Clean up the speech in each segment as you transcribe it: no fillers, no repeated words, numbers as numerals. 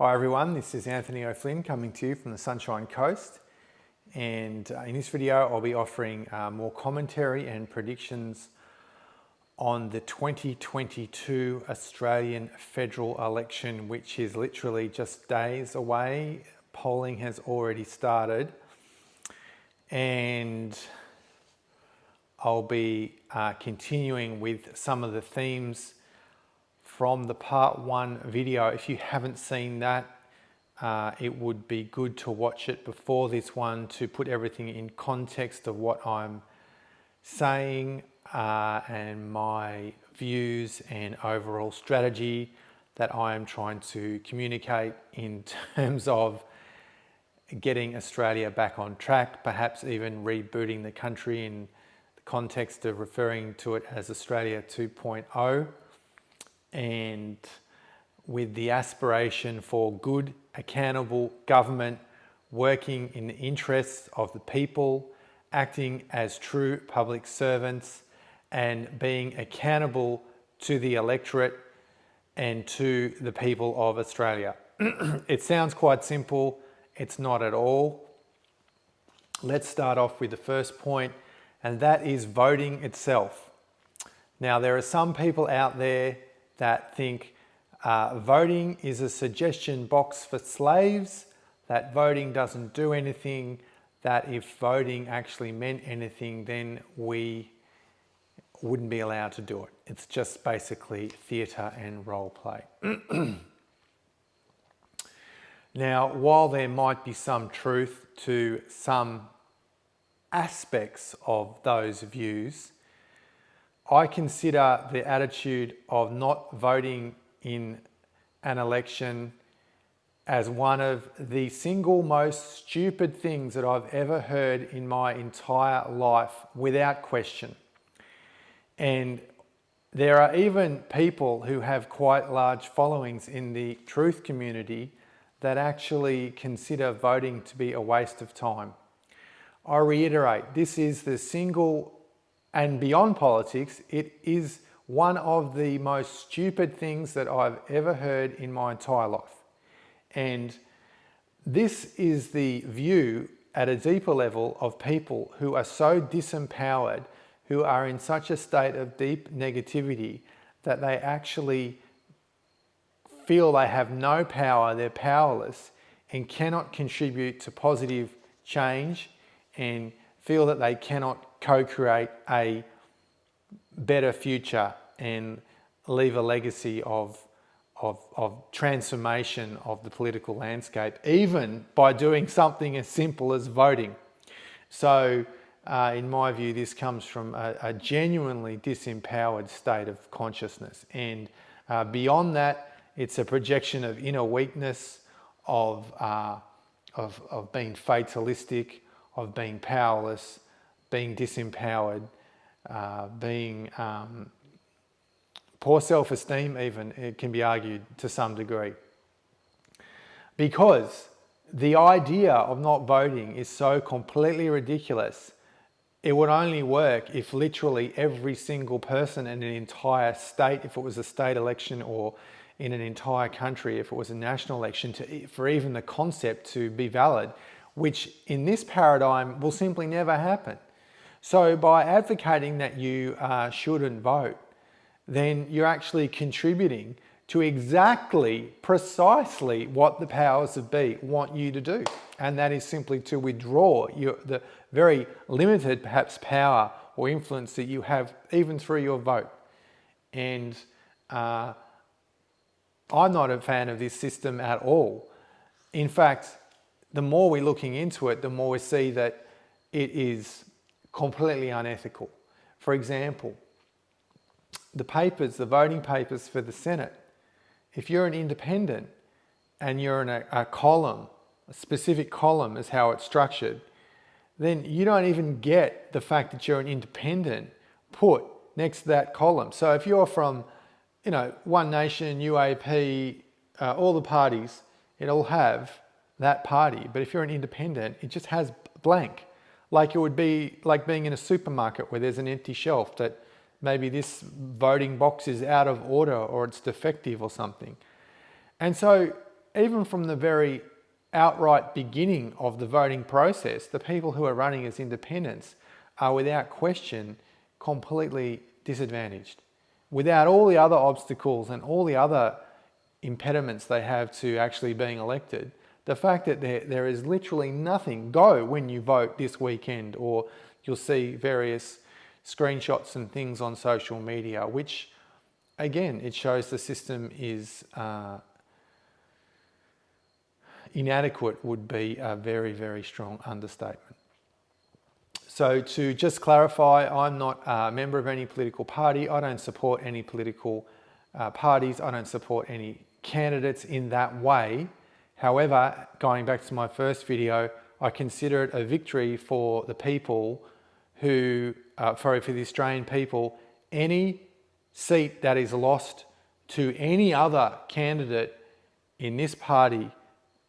Hi everyone, this is Anthony O'Flynn coming to you from the Sunshine Coast, and in this video I'll be offering more commentary and predictions on the 2022 Australian federal election, which is literally just days away. Polling has already started, and I'll be continuing with some of the themes from the part 1 video. If you haven't seen that, it would be good to watch it before this one to put everything in context of what I'm saying and my views and overall strategy that I am trying to communicate in terms of getting Australia back on track, perhaps even rebooting the country in the context of referring to it as Australia 2.0. And with the aspiration for good, accountable government, working in the interests of the people, acting as true public servants, and being accountable to the electorate and to the people of Australia. It sounds quite simple. It's not at all. Let's start off with the first point, and that is voting itself. Now, there are some people out there that think voting is a suggestion box for slaves, that voting doesn't do anything, that if voting actually meant anything, then we wouldn't be allowed to do it. It's just basically theatre and role play. Now, while there might be some truth to some aspects of those views, I consider the attitude of not voting in an election as one of the single most stupid things that I've ever heard in my entire life, without question. And there are even people who have quite large followings in the truth community that actually consider voting to be a waste of time. I reiterate, this is the single, and beyond politics, it is one of the most stupid things that I've ever heard in my entire life. And this is the view at a deeper level of people who are so disempowered, who are in such a state of deep negativity that they actually feel they have no power, they're powerless, and cannot contribute to positive change, and feel that they cannot co-create a better future and leave a legacy of transformation of the political landscape, even by doing something as simple as voting. So in my view, this comes from a genuinely disempowered state of consciousness. And beyond that, it's a projection of inner weakness, of being fatalistic, of being powerless, being disempowered, being poor self-esteem even, it can be argued to some degree. Because the idea of not voting is so completely ridiculous, it would only work if literally every single person in an entire state, if it was a state election, or in an entire country, if it was a national election, for even the concept to be valid, which in this paradigm will simply never happen. So by advocating that you shouldn't vote, then you're actually contributing to precisely what the powers that be want you to do. And that is simply to withdraw the very limited, perhaps, power or influence that you have even through your vote. And I'm not a fan of this system at all. In fact, the more we're looking into it, the more we see that it is completely unethical. For example, the voting papers for the Senate, if you're an independent and you're in a column, a specific column is how it's structured, then you don't even get the fact that you're an independent put next to that column. So if you're from, One Nation, UAP, all the parties, it'll have that party. But if you're an independent, it just has blank. Like it would be like being in a supermarket where there's an empty shelf that maybe this voting box is out of order or it's defective or something. And so even from the very outright beginning of the voting process, the people who are running as independents are without question completely disadvantaged. Without all the other obstacles and all the other impediments they have to actually being elected, the fact that there is literally nothing, go when you vote this weekend, or you'll see various screenshots and things on social media, which again, it shows the system is inadequate, would be a very, very strong understatement. So to just clarify, I'm not a member of any political party. I don't support any political parties. I don't support any candidates in that way. However, going back to my first video, I consider it a victory for the people who, for the Australian people. Any seat that is lost to any other candidate in this party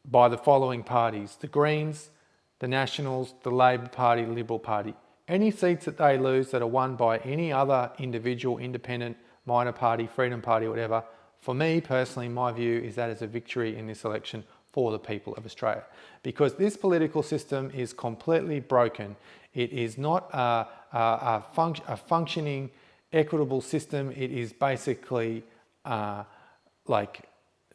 by the following parties: the Greens, the Nationals, the Labor Party, the Liberal Party. Any seats that they lose that are won by any other individual, independent, minor party, Freedom Party, whatever, for me personally, my view is that is a victory in this election for the people of Australia. Because this political system is completely broken. It is not a functioning, equitable system. It is basically like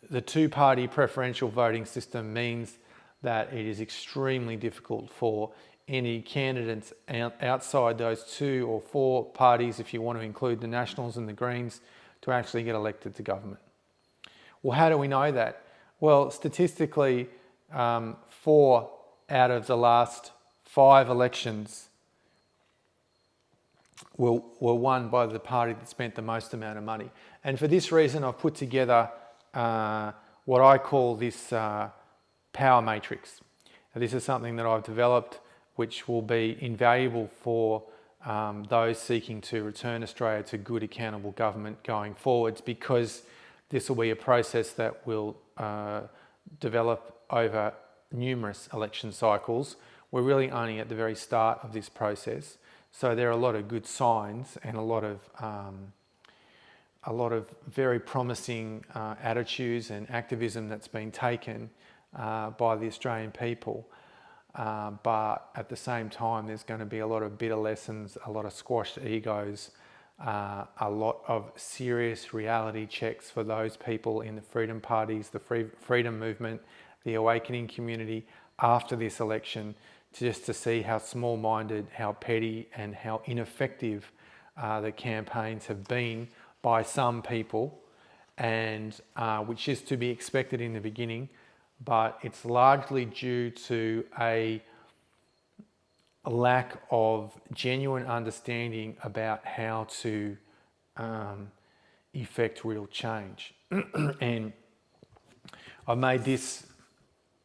the two-party preferential voting system means that it is extremely difficult for any candidates outside those 2 or 4 parties, if you want to include the Nationals and the Greens, to actually get elected to government. Well, how do we know that? Well, statistically, 4 out of the last 5 elections were won by the party that spent the most amount of money. And for this reason, I've put together what I call this power matrix. Now, this is something that I've developed which will be invaluable for those seeking to return Australia to good, accountable government going forwards, because this will be a process that will develop over numerous election cycles. We're really only at the very start of this process, so there are a lot of good signs and a lot of very promising attitudes and activism that's been taken by the Australian people. But at the same time, there's going to be a lot of bitter lessons, a lot of squashed egos, a lot of serious reality checks for those people in the freedom parties, the freedom movement, the awakening community after this election, just to see how small-minded, how petty and how ineffective the campaigns have been by some people, and which is to be expected in the beginning, but it's largely due to a lack of genuine understanding about how to effect real change. And I made this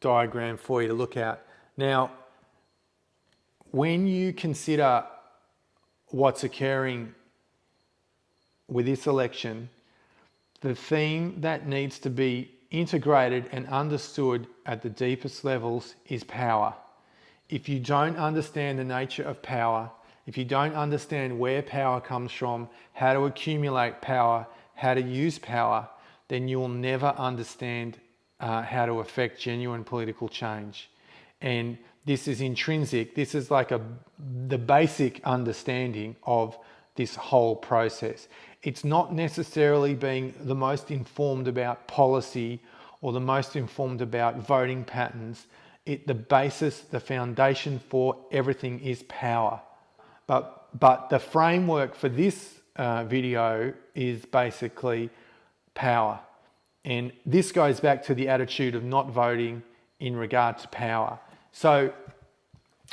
diagram for you to look at. Now, when you consider what's occurring with this election, the theme that needs to be integrated and understood at the deepest levels is power. If you don't understand the nature of power, if you don't understand where power comes from, how to accumulate power, how to use power, then you will never understand how to affect genuine political change. And this is intrinsic. This is like the basic understanding of this whole process. It's not necessarily being the most informed about policy or the most informed about voting patterns. The basis, the foundation for everything is power. But the framework for this video is basically power. And this goes back to the attitude of not voting in regard to power. So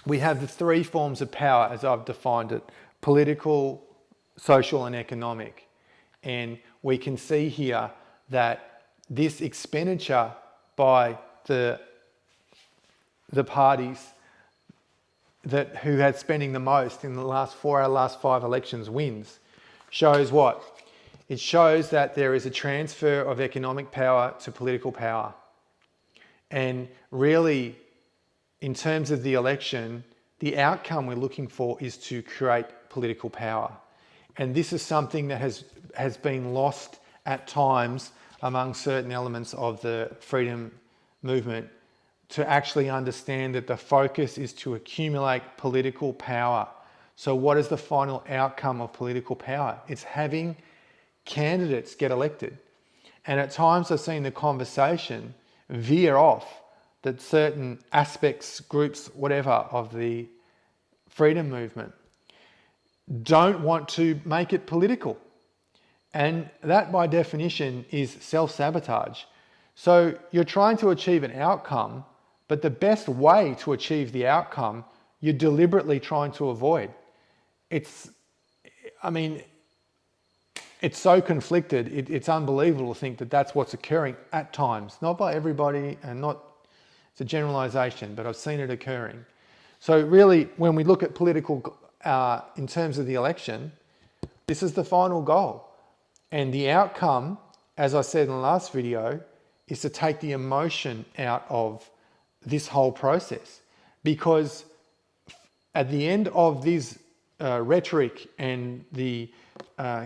we have the 3 forms of power as I've defined it: political, social and economic. And we can see here that this expenditure by the parties who had spending the most in the last 4 out of the last 5 elections wins, shows what? It shows that there is a transfer of economic power to political power. And really, in terms of the election, the outcome we're looking for is to create political power. And this is something that has been lost at times among certain elements of the freedom movement to actually understand that the focus is to accumulate political power. So what is the final outcome of political power? It's having candidates get elected. And at times I've seen the conversation veer off that certain aspects, groups, whatever, of the freedom movement don't want to make it political. And that by definition is self-sabotage. So you're trying to achieve an outcome, but the best way to achieve the outcome, you're deliberately trying to avoid. It's so conflicted, it's unbelievable to think that that's what's occurring at times. Not by everybody, and not, it's a generalization, but I've seen it occurring. So really, when we look at political, in terms of the election, this is the final goal. And the outcome, as I said in the last video, is to take the emotion out of this whole process. Because at the end of this rhetoric and the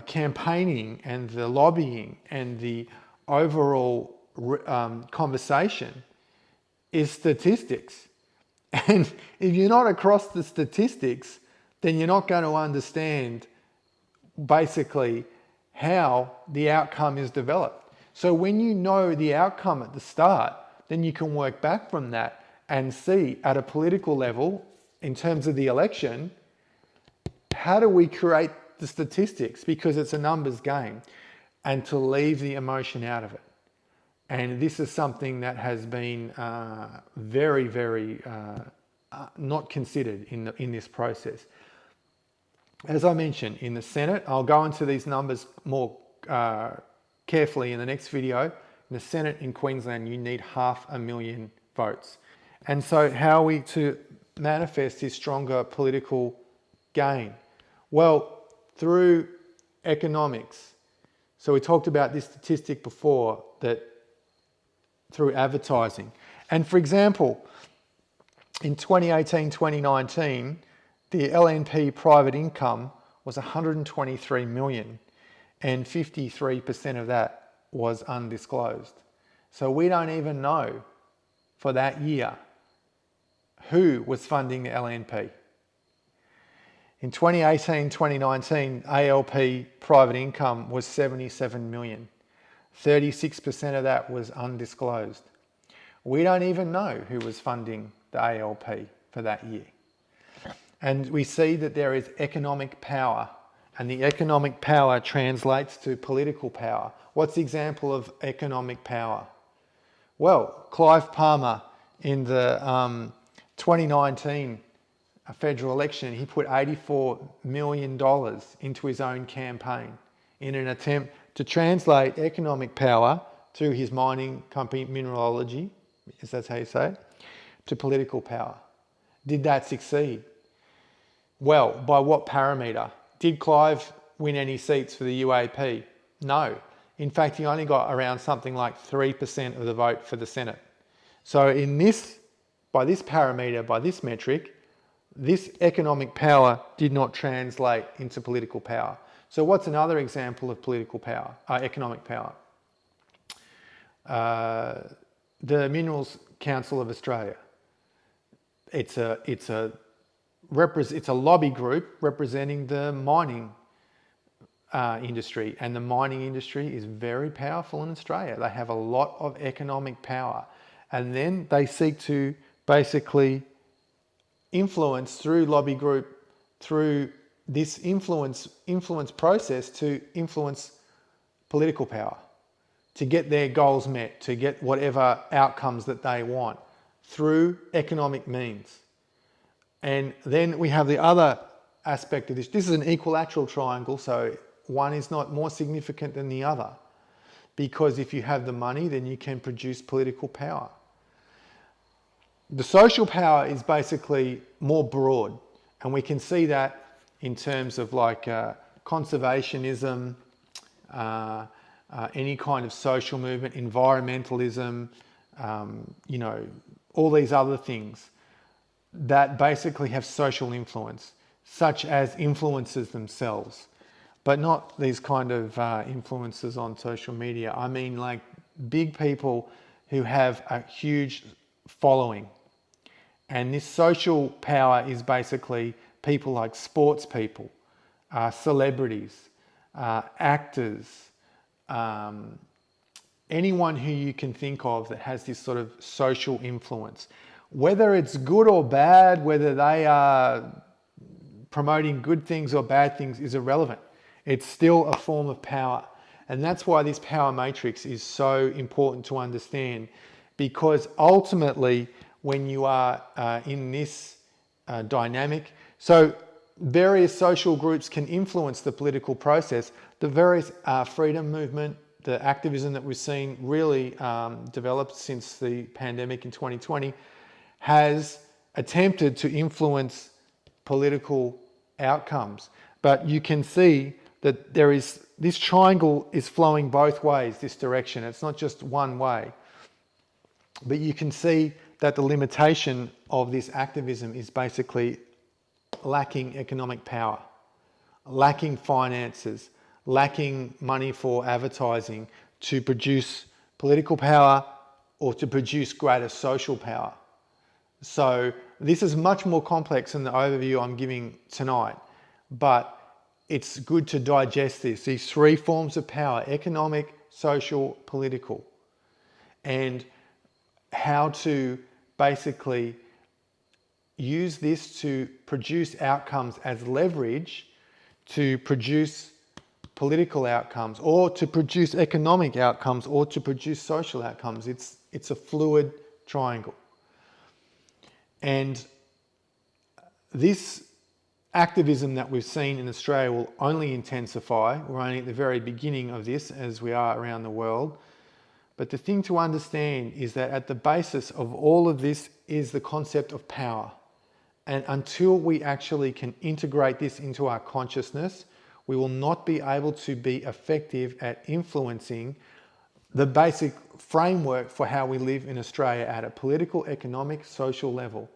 campaigning and the lobbying and the overall conversation is statistics. And if you're not across the statistics, then you're not going to understand basically how the outcome is developed. So when you know the outcome at the start, then you can work back from that and see at a political level, in terms of the election, how do we create the statistics? Because it's a numbers game, and to leave the emotion out of it. And this is something that has been very, very not considered in this process. As I mentioned, in the Senate, I'll go into these numbers more carefully in the next video. In the Senate in Queensland, you need 500,000 votes. And so how are we to manifest this stronger political gain? Well, through economics. So we talked about this statistic before, that through advertising. And for example, in 2018-2019, the LNP private income was 123 million, and 53% of that was undisclosed. So we don't even know for that year who was funding the LNP. In 2018-2019, ALP private income was 77 million. 36% of that was undisclosed. We don't even know who was funding the ALP for that year. And we see that there is economic power, and the economic power translates to political power. What's the example of economic power? Well, Clive Palmer in the 2019 federal election, he put $84 million into his own campaign in an attempt to translate economic power through his mining company, mineralogy, is that how you say it, to political power. Did that succeed? Well, by what parameter? Did Clive win any seats for the UAP? No. In fact, he only got around something like 3% of the vote for the Senate. So by this parameter, by this metric, this economic power did not translate into political power. So what's another example of political power, economic power? The Minerals Council of Australia. It's a lobby group representing the mining industry, and the mining industry is very powerful in Australia. They have a lot of economic power, and then they seek to basically influence through lobby group, through this influence process, to influence political power, to get their goals met, to get whatever outcomes that they want through economic means. And then we have the other aspect of this. This is an equilateral triangle, so one is not more significant than the other, because if you have the money, then you can produce political power. The social power is basically more broad, and we can see that in terms of like conservationism, any kind of social movement, environmentalism, all these other things that basically have social influence, such as influencers themselves, but not these kind of influencers on social media. I mean, like big people who have a huge following. And this social power is basically people like sports people, celebrities, actors, anyone who you can think of that has this sort of social influence. Whether it's good or bad, whether they are promoting good things or bad things is irrelevant. It's still a form of power. And that's why this power matrix is so important to understand, because ultimately when you are in this dynamic, so various social groups can influence the political process. The various freedom movement, the activism that we've seen really developed since the pandemic in 2020 has attempted to influence political outcomes. But you can see that this triangle is flowing both ways, this direction. It's not just one way. But you can see that the limitation of this activism is basically lacking economic power, lacking finances, lacking money for advertising to produce political power or to produce greater social power. So this is much more complex than the overview I'm giving tonight, but it's good to digest these three forms of power: economic, social, political, and how to basically use this to produce outcomes as leverage to produce political outcomes, or to produce economic outcomes, or to produce social outcomes. It's a fluid triangle. And this activism that we've seen in Australia will only intensify. We're only at the very beginning of this, as we are around the world. But the thing to understand is that at the basis of all of this is the concept of power. And until we actually can integrate this into our consciousness, we will not be able to be effective at influencing the basic framework for how we live in Australia at a political, economic, social level.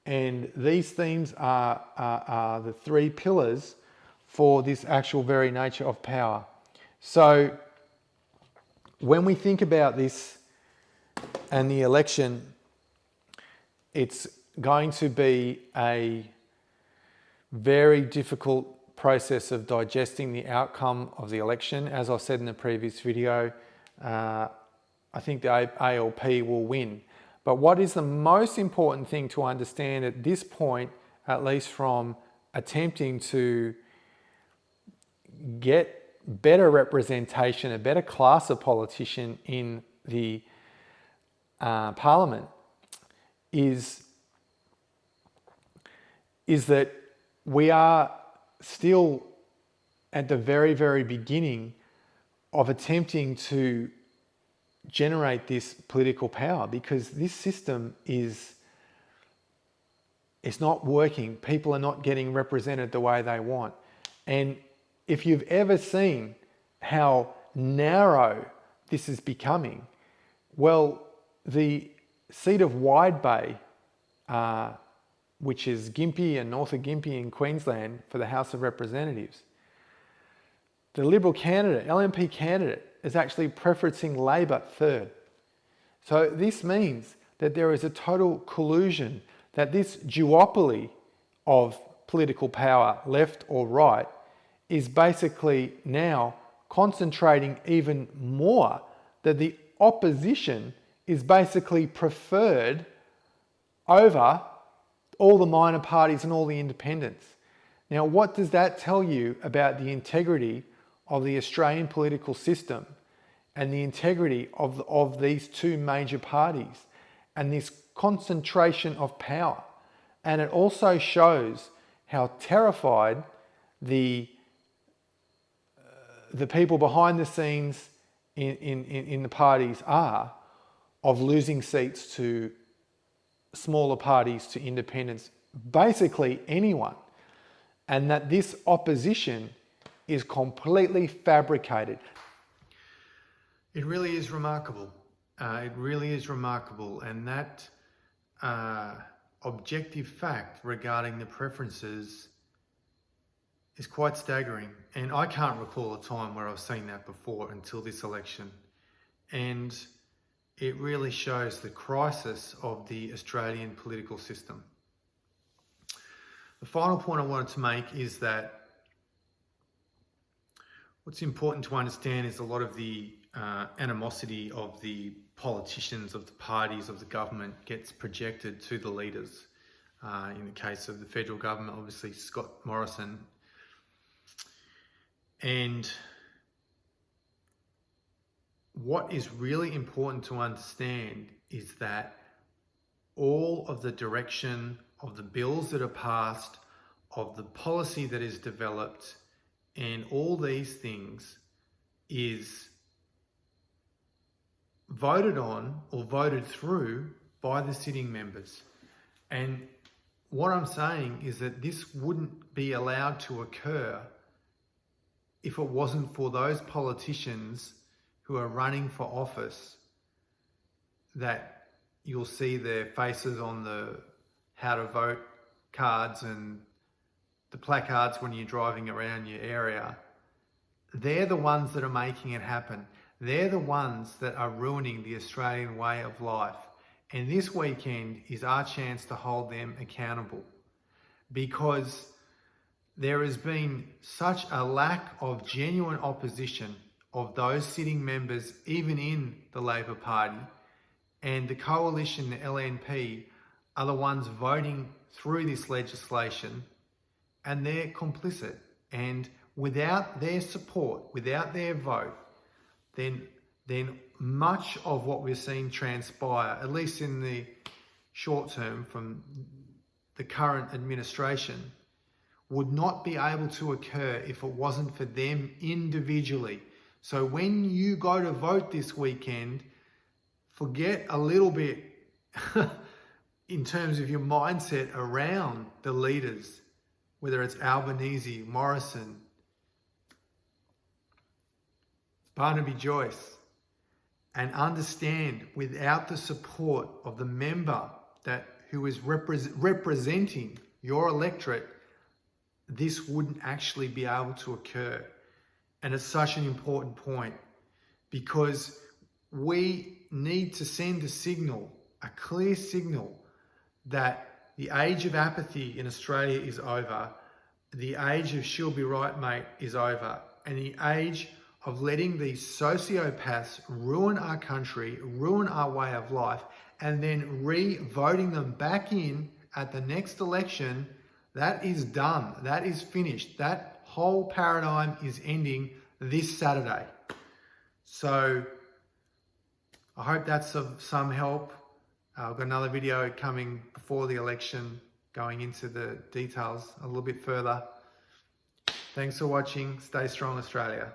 And these themes are the three pillars for this actual very nature of power. So when we think about this and the election, it's going to be a very difficult process of digesting the outcome of the election. As I said in the previous video, I think the ALP will win. But what is the most important thing to understand at this point, at least from attempting to get better representation, a better class of politician in the parliament, is that we are still at the very, very beginning of attempting to generate this political power, because this system it's not working. People are not getting represented the way they want. And if you've ever seen how narrow this is becoming, well, the seat of Wide Bay, which is Gympie and north of Gympie in Queensland for the House of Representatives, the Liberal candidate, LNP candidate, is actually preferencing Labor third. So this means that there is a total collusion, that this duopoly of political power, left or right, is basically now concentrating even more, that the opposition is basically preferred over all the minor parties and all the independents. Now, what does that tell you about the integrity of the Australian political system and the integrity of these two major parties and this concentration of power? And it also shows how terrified the people behind the scenes in the parties are of losing seats to smaller parties, to independents, basically anyone. And that this opposition is completely fabricated. It really is remarkable. It really is remarkable. And that objective fact regarding the preferences is quite staggering. And I can't recall a time where I've seen that before until this election. And it really shows the crisis of the Australian political system. The final point I wanted to make is that what's important to understand is a lot of the animosity of the politicians, of the parties, of the government gets projected to the leaders. In the case of the federal government, obviously Scott Morrison. And what is really important to understand is that all of the direction of the bills that are passed, of the policy that is developed, and all these things is voted on or voted through by the sitting members. And what I'm saying is that this wouldn't be allowed to occur if it wasn't for those politicians who are running for office, that you'll see their faces on the how to vote cards and the placards when you're driving around your area. They're the ones that are making it happen. They're the ones that are ruining the Australian way of life. And this weekend is our chance to hold them accountable, because there has been such a lack of genuine opposition of those sitting members, even in the Labor Party, and the coalition, the LNP, are the ones voting through this legislation, and they're complicit. And without their support, without their vote, then much of what we're seeing transpire, at least in the short term from the current administration, would not be able to occur if it wasn't for them individually. So when you go to vote this weekend, forget a little bit in terms of your mindset around the leaders, whether it's Albanese, Morrison, Barnaby Joyce, and understand without the support of the member who is representing your electorate, this wouldn't actually be able to occur. And it's such an important point, because we need to send a signal, a clear signal, that the age of apathy in Australia is over. The age of she'll be right, mate, is over. And the age of letting these sociopaths ruin our country, ruin our way of life, and then re-voting them back in at the next election, that is done. That is finished. That whole paradigm is ending this Saturday. So I hope that's of some help. I've got another video coming before the election, going into the details a little bit further. Thanks for watching. Stay strong, Australia.